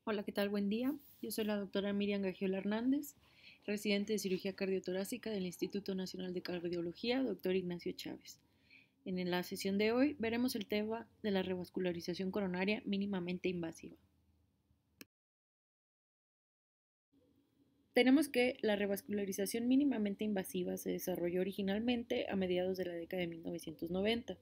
Hola, ¿qué tal? Buen día. Yo soy la doctora Miriam Gagiola Hernández, residente de cirugía cardiotorácica del Instituto Nacional de Cardiología, doctor Ignacio Chávez. En la sesión de hoy veremos el tema de la revascularización coronaria mínimamente invasiva. Tenemos que la revascularización mínimamente invasiva se desarrolló originalmente a mediados de la década de 1990.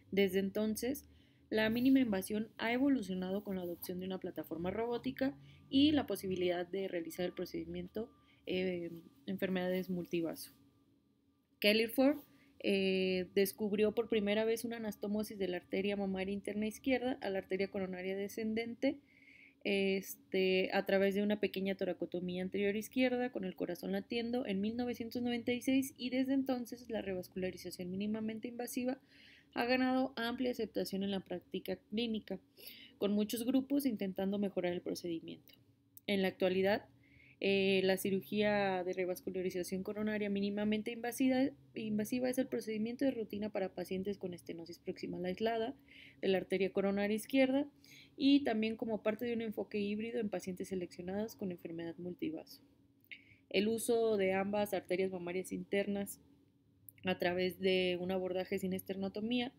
Desde entonces, la mínima invasión ha evolucionado con la adopción de una plataforma robótica y la posibilidad de realizar el procedimiento enfermedades multivaso. Kelly Ford descubrió por primera vez una anastomosis de la arteria mamaria interna izquierda a la arteria coronaria descendente a través de una pequeña toracotomía anterior izquierda con el corazón latiendo en 1996 y desde entonces la revascularización mínimamente invasiva ha ganado amplia aceptación en la práctica clínica, con muchos grupos intentando mejorar el procedimiento. En la actualidad, la cirugía de revascularización coronaria mínimamente invasiva es el procedimiento de rutina para pacientes con estenosis proximal aislada de la arteria coronaria izquierda y también como parte de un enfoque híbrido en pacientes seleccionados con enfermedad multivaso. El uso de ambas arterias mamarias internas a través de un abordaje sin esternotomía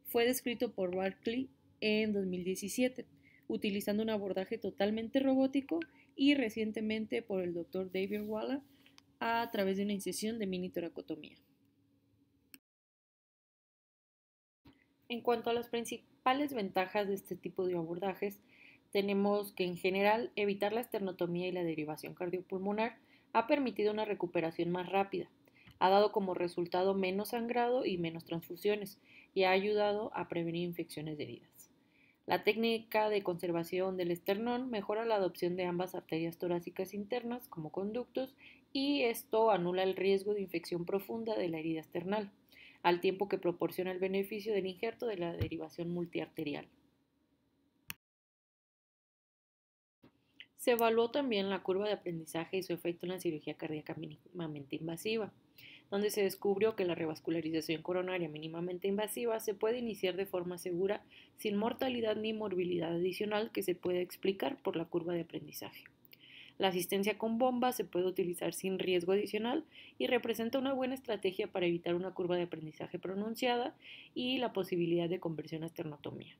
fue descrito por Barkley en 2017, utilizando un abordaje totalmente robótico y recientemente por el Dr. David Walla a través de una incisión de mini toracotomía. En cuanto a las principales ventajas de este tipo de abordajes, tenemos que en general evitar la esternotomía y la derivación cardiopulmonar ha permitido una recuperación más rápida, ha dado como resultado menos sangrado y menos transfusiones y ha ayudado a prevenir infecciones de heridas. La técnica de conservación del esternón mejora la adopción de ambas arterias torácicas internas como conductos y esto anula el riesgo de infección profunda de la herida esternal, al tiempo que proporciona el beneficio del injerto de la derivación multiarterial. Se evaluó también la curva de aprendizaje y su efecto en la cirugía cardíaca mínimamente invasiva, donde se descubrió que la revascularización coronaria mínimamente invasiva se puede iniciar de forma segura sin mortalidad ni morbilidad adicional que se puede explicar por la curva de aprendizaje. La asistencia con bomba se puede utilizar sin riesgo adicional y representa una buena estrategia para evitar una curva de aprendizaje pronunciada y la posibilidad de conversión a esternotomía.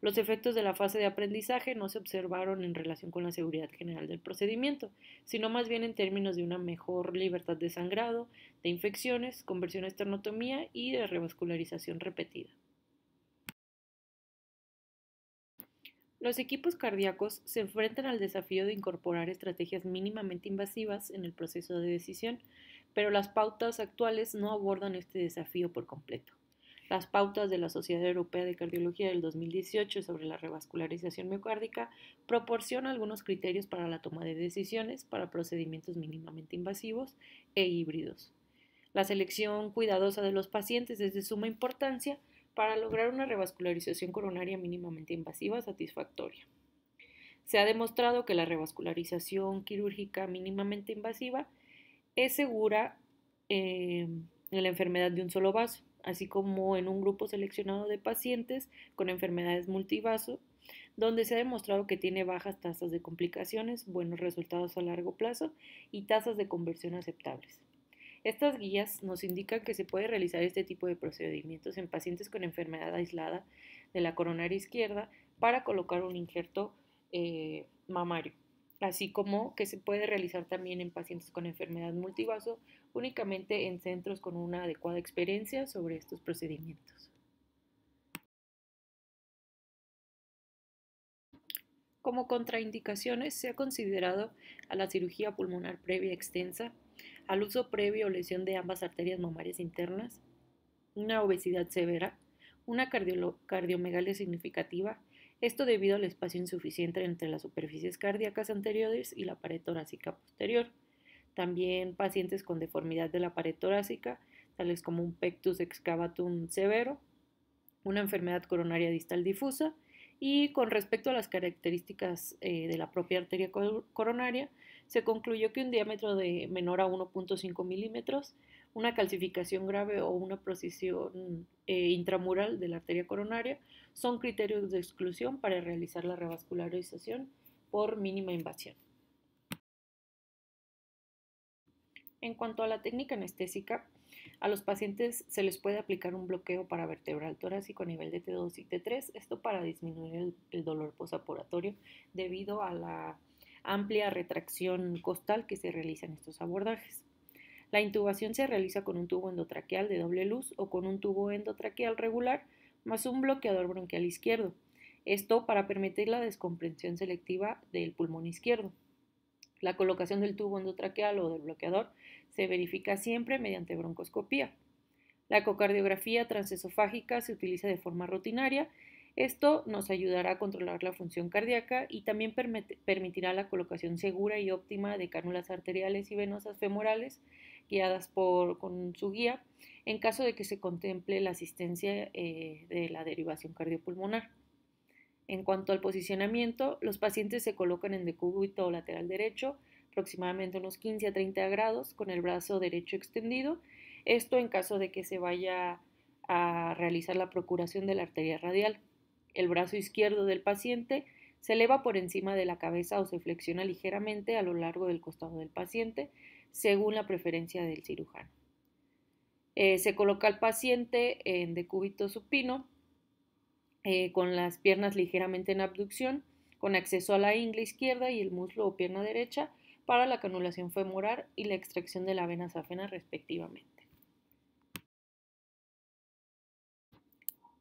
Los efectos de la fase de aprendizaje no se observaron en relación con la seguridad general del procedimiento, sino más bien en términos de una mejor libertad de sangrado, de infecciones, conversión a esternotomía y de revascularización repetida. Los equipos cardíacos se enfrentan al desafío de incorporar estrategias mínimamente invasivas en el proceso de decisión, pero las pautas actuales no abordan este desafío por completo. Las pautas de la Sociedad Europea de Cardiología del 2018 sobre la revascularización miocárdica proporcionan algunos criterios para la toma de decisiones para procedimientos mínimamente invasivos e híbridos. La selección cuidadosa de los pacientes es de suma importancia para lograr una revascularización coronaria mínimamente invasiva satisfactoria. Se ha demostrado que la revascularización quirúrgica mínimamente invasiva es segura en la enfermedad de un solo vaso, así como en un grupo seleccionado de pacientes con enfermedades multivaso, donde se ha demostrado que tiene bajas tasas de complicaciones, buenos resultados a largo plazo y tasas de conversión aceptables. Estas guías nos indican que se puede realizar este tipo de procedimientos en pacientes con enfermedad aislada de la coronaria izquierda para colocar un injerto mamario, así como que se puede realizar también en pacientes con enfermedad multivaso únicamente en centros con una adecuada experiencia sobre estos procedimientos. Como contraindicaciones se ha considerado a la cirugía pulmonar previa extensa, al uso previo o lesión de ambas arterias mamarias internas, una obesidad severa, una cardiomegalia significativa, esto debido al espacio insuficiente entre las superficies cardíacas anteriores y la pared torácica posterior. También pacientes con deformidad de la pared torácica, tales como un pectus excavatum severo, una enfermedad coronaria distal difusa y con respecto a las características de la propia arteria coronaria, se concluyó que un diámetro de menor a 1.5 milímetros, una calcificación grave o una procesión intramural de la arteria coronaria son criterios de exclusión para realizar la revascularización por mínima invasión. En cuanto a la técnica anestésica, a los pacientes se les puede aplicar un bloqueo paravertebral torácico a nivel de T2 y T3, esto para disminuir el dolor postoperatorio debido a la amplia retracción costal que se realiza en estos abordajes. La intubación se realiza con un tubo endotraqueal de doble luz o con un tubo endotraqueal regular más un bloqueador bronquial izquierdo, esto para permitir la descompresión selectiva del pulmón izquierdo. La colocación del tubo endotraqueal o del bloqueador se verifica siempre mediante broncoscopía. La ecocardiografía transesofágica se utiliza de forma rutinaria. Esto nos ayudará a controlar la función cardíaca y también permitirá la colocación segura y óptima de cánulas arteriales y venosas femorales guiadas con su guía en caso de que se contemple la asistencia de la derivación cardiopulmonar. En cuanto al posicionamiento, los pacientes se colocan en decúbito lateral derecho, aproximadamente unos 15 a 30 grados, con el brazo derecho extendido. Esto en caso de que se vaya a realizar la procuración de la arteria radial. El brazo izquierdo del paciente se eleva por encima de la cabeza o se flexiona ligeramente a lo largo del costado del paciente, según la preferencia del cirujano. Se coloca al paciente en decúbito supino, con las piernas ligeramente en abducción, con acceso a la ingle izquierda y el muslo o pierna derecha para la canulación femoral y la extracción de la vena safena respectivamente.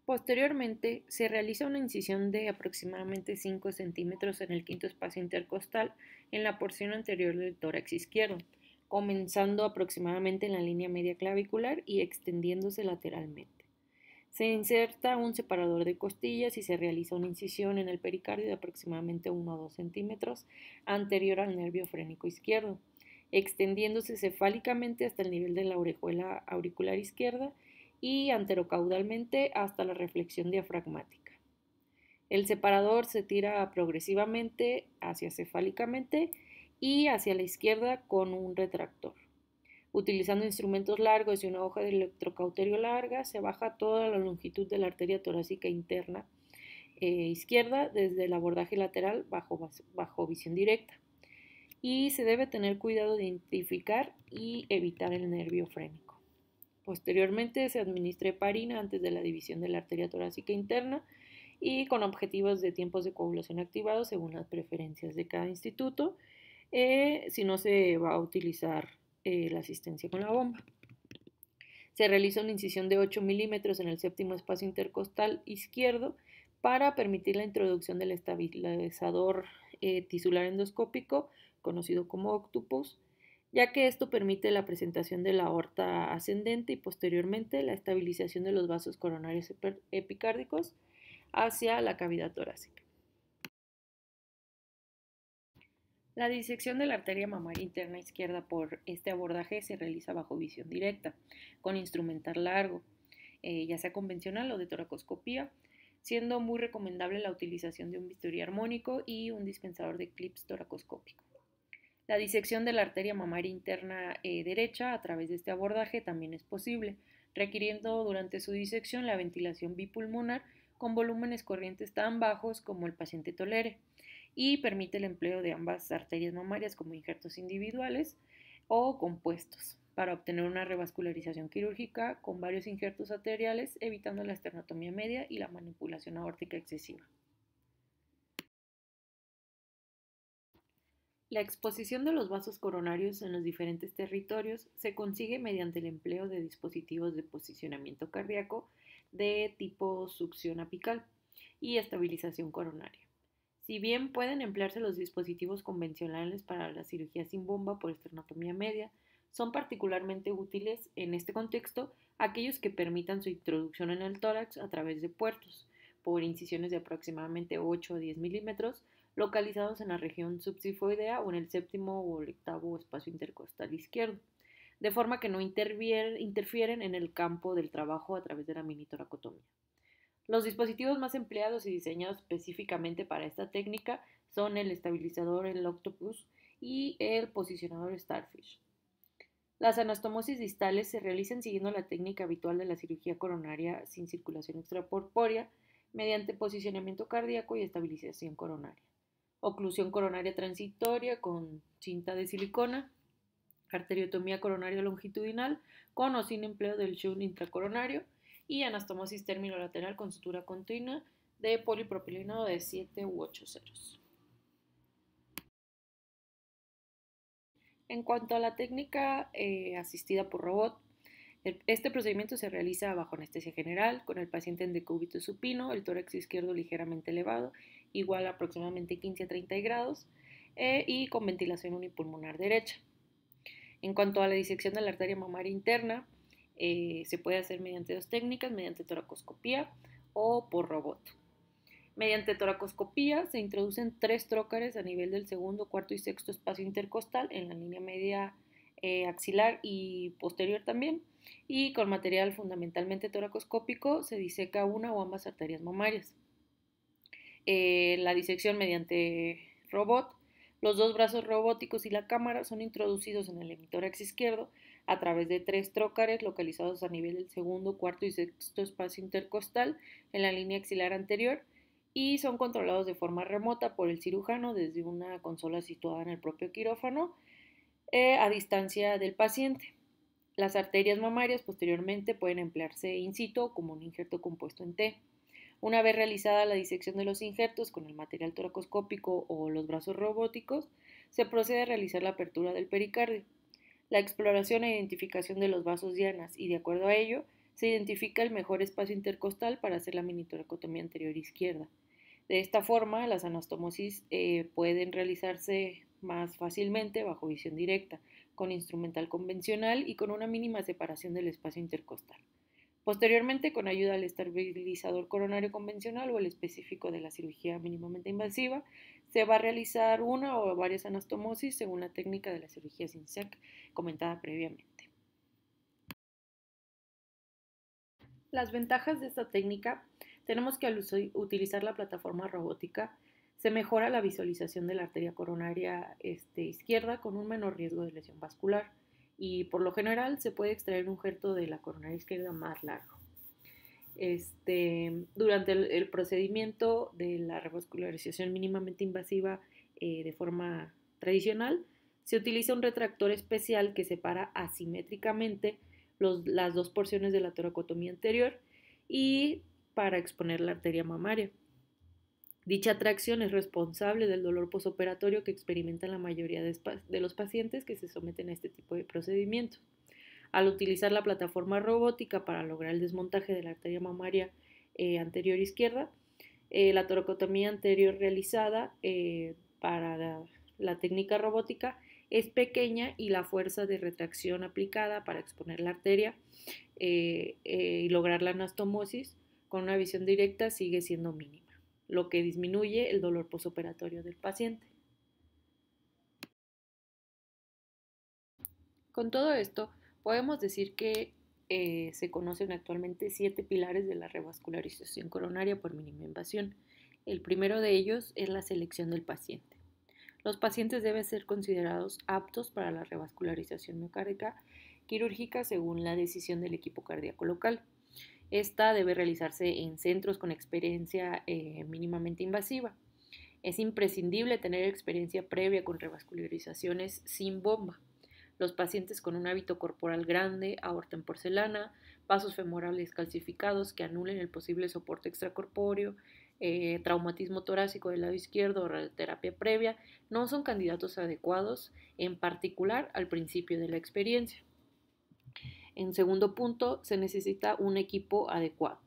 Posteriormente, se realiza una incisión de aproximadamente 5 centímetros en el quinto espacio intercostal en la porción anterior del tórax izquierdo, comenzando aproximadamente en la línea media clavicular y extendiéndose lateralmente. Se inserta un separador de costillas y se realiza una incisión en el pericardio de aproximadamente 1 o 2 centímetros anterior al nervio frénico izquierdo, extendiéndose cefálicamente hasta el nivel de la orejuela auricular izquierda y anterocaudalmente hasta la reflexión diafragmática. El separador se tira progresivamente hacia cefálicamente y hacia la izquierda con un retractor. Utilizando instrumentos largos y una hoja de electrocauterio larga, se baja toda la longitud de la arteria torácica interna izquierda desde el abordaje lateral bajo visión directa. Y se debe tener cuidado de identificar y evitar el nervio frénico. Posteriormente se administra heparina antes de la división de la arteria torácica interna y con objetivos de tiempos de coagulación activados según las preferencias de cada instituto. Si no, se va a utilizar la asistencia con la bomba. Se realiza una incisión de 8 milímetros en el séptimo espacio intercostal izquierdo para permitir la introducción del estabilizador tisular endoscópico, conocido como octopus, ya que esto permite la presentación de la aorta ascendente y posteriormente la estabilización de los vasos coronarios epicárdicos hacia la cavidad torácica. La disección de la arteria mamaria interna izquierda por este abordaje se realiza bajo visión directa, con instrumental largo, ya sea convencional o de toracoscopía, siendo muy recomendable la utilización de un bisturí armónico y un dispensador de clips toracoscópico. La disección de la arteria mamaria interna derecha a través de este abordaje también es posible, requiriendo durante su disección la ventilación bipulmonar con volúmenes corrientes tan bajos como el paciente tolere, y permite el empleo de ambas arterias mamarias como injertos individuales o compuestos para obtener una revascularización quirúrgica con varios injertos arteriales, evitando la esternotomía media y la manipulación aórtica excesiva. La exposición de los vasos coronarios en los diferentes territorios se consigue mediante el empleo de dispositivos de posicionamiento cardíaco de tipo succión apical y estabilización coronaria. Si bien pueden emplearse los dispositivos convencionales para la cirugía sin bomba por esternotomía media, son particularmente útiles en este contexto aquellos que permitan su introducción en el tórax a través de puertos, por incisiones de aproximadamente 8 a 10 milímetros, localizados en la región subsifoidea o en el séptimo o el octavo espacio intercostal izquierdo, de forma que no interfieren en el campo del trabajo a través de la minitoracotomía. Los dispositivos más empleados y diseñados específicamente para esta técnica son el estabilizador, el octopus y el posicionador Starfish. Las anastomosis distales se realizan siguiendo la técnica habitual de la cirugía coronaria sin circulación extracorpórea mediante posicionamiento cardíaco y estabilización coronaria. oclusión coronaria transitoria con cinta de silicona, arteriotomía coronaria longitudinal con o sin empleo del shunt intracoronario y anastomosis término-lateral con sutura continua de polipropileno de 7 u 8 ceros. En cuanto a la técnica asistida por robot, este procedimiento se realiza bajo anestesia general, con el paciente en decúbito supino, el tórax izquierdo ligeramente elevado, igual a aproximadamente 15 a 30 grados, y con ventilación unipulmonar derecha. En cuanto a la disección de la arteria mamaria interna, se puede hacer mediante dos técnicas, mediante toracoscopía o por robot. Mediante toracoscopía se introducen 3 trócares a nivel del segundo, cuarto y sexto espacio intercostal en la línea media axilar y posterior también, y con material fundamentalmente toracoscópico se diseca una o ambas arterias mamarias. La disección mediante robot, los 2 brazos robóticos y la cámara son introducidos en el hemitórax izquierdo a través de 3 trócares localizados a nivel del segundo, cuarto y sexto espacio intercostal en la línea axilar anterior y son controlados de forma remota por el cirujano desde una consola situada en el propio quirófano a distancia del paciente. Las arterias mamarias posteriormente pueden emplearse in situ como un injerto compuesto en T. Una vez realizada la disección de los injertos con el material toracoscópico o los brazos robóticos, se procede a realizar la apertura del pericardio. La exploración e identificación de los vasos dianas y de acuerdo a ello, se identifica el mejor espacio intercostal para hacer la minitoracotomía anterior izquierda. De esta forma, las anastomosis pueden realizarse más fácilmente bajo visión directa, con instrumental convencional y con una mínima separación del espacio intercostal. Posteriormente, con ayuda del estabilizador coronario convencional o el específico de la cirugía mínimamente invasiva, se va a realizar una o varias anastomosis según la técnica de la cirugía SINSEC comentada previamente. Las ventajas de esta técnica: tenemos que al utilizar la plataforma robótica se mejora la visualización de la arteria coronaria izquierda con un menor riesgo de lesión vascular y por lo general se puede extraer un injerto de la coronaria izquierda más largo. Durante el procedimiento de la revascularización mínimamente invasiva de forma tradicional, se utiliza un retractor especial que separa asimétricamente las 2 porciones de la toracotomía anterior y para exponer la arteria mamaria. Dicha tracción es responsable del dolor posoperatorio que experimentan la mayoría de los pacientes que se someten a este tipo de procedimientos. Al utilizar la plataforma robótica para lograr el desmontaje de la arteria mamaria anterior izquierda, la toracotomía anterior realizada para la técnica robótica es pequeña y la fuerza de retracción aplicada para exponer la arteria y lograr la anastomosis con una visión directa sigue siendo mínima, lo que disminuye el dolor posoperatorio del paciente. Con todo esto, podemos decir que se conocen actualmente 7 pilares de la revascularización coronaria por mínima invasión. El primero de ellos es la selección del paciente. Los pacientes deben ser considerados aptos para la revascularización miocárdica quirúrgica según la decisión del equipo cardíaco local. Esta debe realizarse en centros con experiencia mínimamente invasiva. Es imprescindible tener experiencia previa con revascularizaciones sin bomba. Los pacientes con un hábito corporal grande, aorta en porcelana, vasos femorales calcificados que anulen el posible soporte extracorpóreo, traumatismo torácico del lado izquierdo o radioterapia previa, no son candidatos adecuados, en particular al principio de la experiencia. En segundo punto, se necesita un equipo adecuado.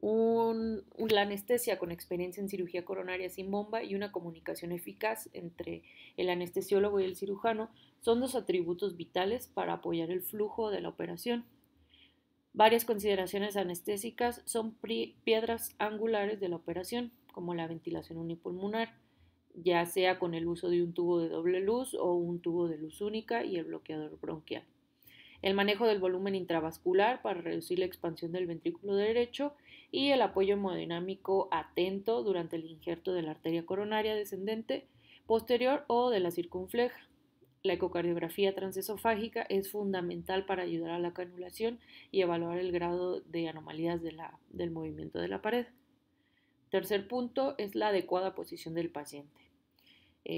La anestesia con experiencia en cirugía coronaria sin bomba y una comunicación eficaz entre el anestesiólogo y el cirujano son 2 atributos vitales para apoyar el flujo de la operación. Varias consideraciones anestésicas son piedras angulares de la operación, como la ventilación unipulmonar, ya sea con el uso de un tubo de doble luz o un tubo de luz única y el bloqueador bronquial. El manejo del volumen intravascular para reducir la expansión del ventrículo derecho y el apoyo hemodinámico atento durante el injerto de la arteria coronaria descendente, posterior o de la circunfleja. La ecocardiografía transesofágica es fundamental para ayudar a la canulación y evaluar el grado de anomalías del movimiento de la pared. Tercer punto es la adecuada posición del paciente.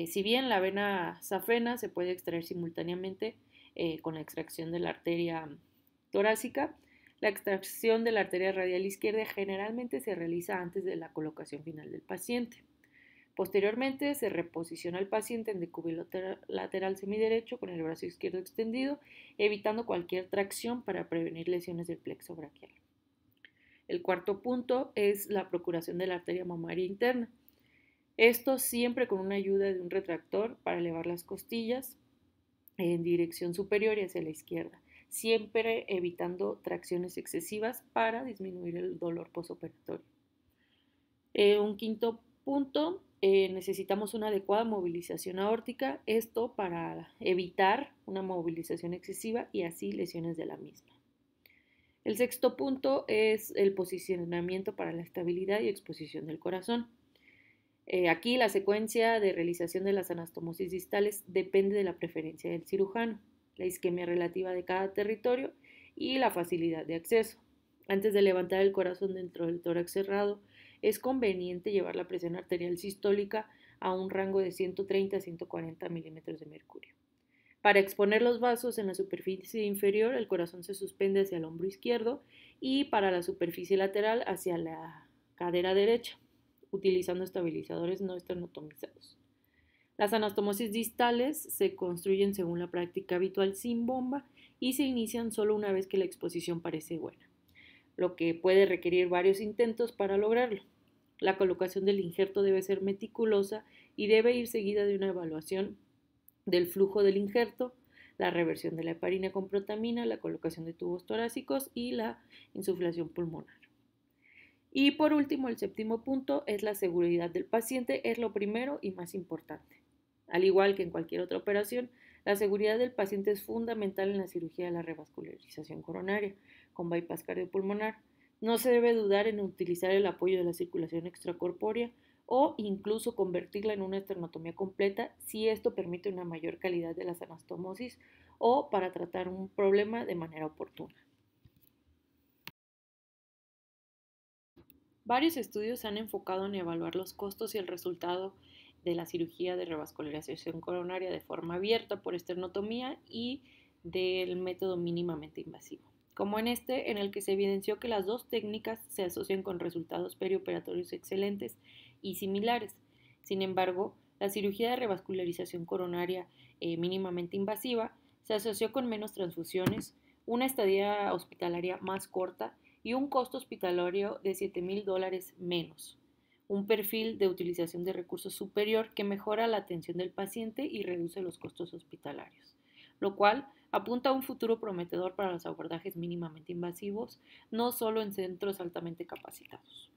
Si bien la vena safena se puede extraer simultáneamente con la extracción de la arteria torácica, la extracción de la arteria radial izquierda generalmente se realiza antes de la colocación final del paciente. Posteriormente se reposiciona al paciente en decúbito lateral semiderecho con el brazo izquierdo extendido, evitando cualquier tracción para prevenir lesiones del plexo braquial. El cuarto punto es la procuración de la arteria mamaria interna. Esto siempre con una ayuda de un retractor para elevar las costillas en dirección superior y hacia la izquierda, siempre evitando tracciones excesivas para disminuir el dolor postoperatorio. Un quinto punto, necesitamos una adecuada movilización aórtica, esto para evitar una movilización excesiva y así lesiones de la misma. El sexto punto es el posicionamiento para la estabilidad y exposición del corazón. Aquí la secuencia de realización de las anastomosis distales depende de la preferencia del cirujano, la isquemia relativa de cada territorio y la facilidad de acceso. Antes de levantar el corazón dentro del tórax cerrado, es conveniente llevar la presión arterial sistólica a un rango de 130 a 140 milímetros de mercurio. Para exponer los vasos en la superficie inferior, el corazón se suspende hacia el hombro izquierdo y para la superficie lateral hacia la cadera derecha, utilizando estabilizadores no esternotomizados. Las anastomosis distales se construyen según la práctica habitual sin bomba y se inician solo una vez que la exposición parece buena, lo que puede requerir varios intentos para lograrlo. La colocación del injerto debe ser meticulosa y debe ir seguida de una evaluación del flujo del injerto, la reversión de la heparina con protamina, la colocación de tubos torácicos y la insuflación pulmonar. Y por último, el séptimo punto es la seguridad del paciente, es lo primero y más importante. Al igual que en cualquier otra operación, la seguridad del paciente es fundamental en la cirugía de la revascularización coronaria con bypass cardiopulmonar. No se debe dudar en utilizar el apoyo de la circulación extracorpórea o incluso convertirla en una esternotomía completa si esto permite una mayor calidad de las anastomosis o para tratar un problema de manera oportuna. Varios estudios han enfocado en evaluar los costos y el resultado de la cirugía de revascularización coronaria de forma abierta por esternotomía y del método mínimamente invasivo, como en este, en el que se evidenció que las dos técnicas se asocian con resultados perioperatorios excelentes y similares. Sin embargo, la cirugía de revascularización coronaria mínimamente invasiva se asoció con menos transfusiones, una estadía hospitalaria más corta y un costo hospitalario de $7,000 menos, un perfil de utilización de recursos superior que mejora la atención del paciente y reduce los costos hospitalarios, lo cual apunta a un futuro prometedor para los abordajes mínimamente invasivos, no solo en centros altamente capacitados.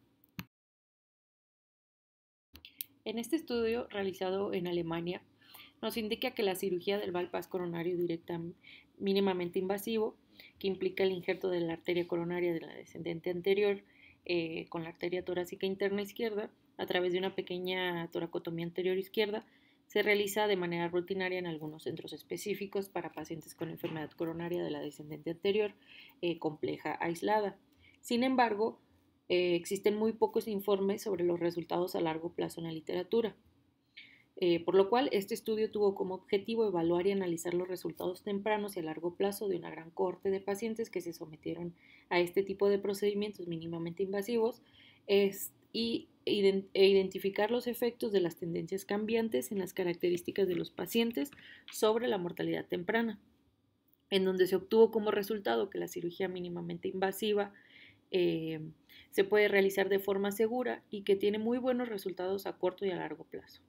En este estudio realizado en Alemania, nos indica que la cirugía del bypass coronario directa mínimamente invasivo, que implica el injerto de la arteria coronaria de la descendente anterior con la arteria torácica interna izquierda a través de una pequeña toracotomía anterior izquierda, se realiza de manera rutinaria en algunos centros específicos para pacientes con enfermedad coronaria de la descendente anterior compleja aislada. Sin embargo, existen muy pocos informes sobre los resultados a largo plazo en la literatura. Por lo cual, este estudio tuvo como objetivo evaluar y analizar los resultados tempranos y a largo plazo de una gran cohorte de pacientes que se sometieron a este tipo de procedimientos mínimamente invasivos e identificar los efectos de las tendencias cambiantes en las características de los pacientes sobre la mortalidad temprana, en donde se obtuvo como resultado que la cirugía mínimamente invasiva se puede realizar de forma segura y que tiene muy buenos resultados a corto y a largo plazo.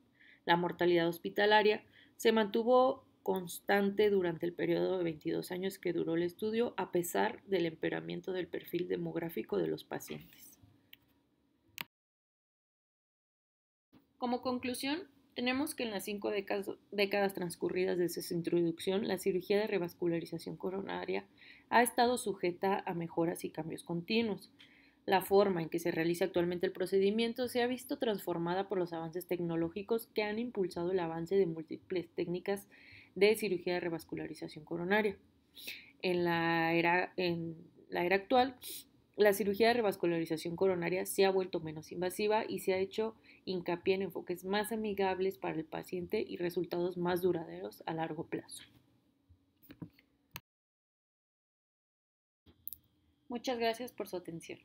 La mortalidad hospitalaria se mantuvo constante durante el periodo de 22 años que duró el estudio, a pesar del empeoramiento del perfil demográfico de los pacientes. Como conclusión, tenemos que en las 5 décadas transcurridas desde su introducción, la cirugía de revascularización coronaria ha estado sujeta a mejoras y cambios continuos. La forma en que se realiza actualmente el procedimiento se ha visto transformada por los avances tecnológicos que han impulsado el avance de múltiples técnicas de cirugía de revascularización coronaria. En la era actual, La cirugía de revascularización coronaria se ha vuelto menos invasiva y se ha hecho hincapié en enfoques más amigables para el paciente y resultados más duraderos a largo plazo. Muchas gracias por su atención.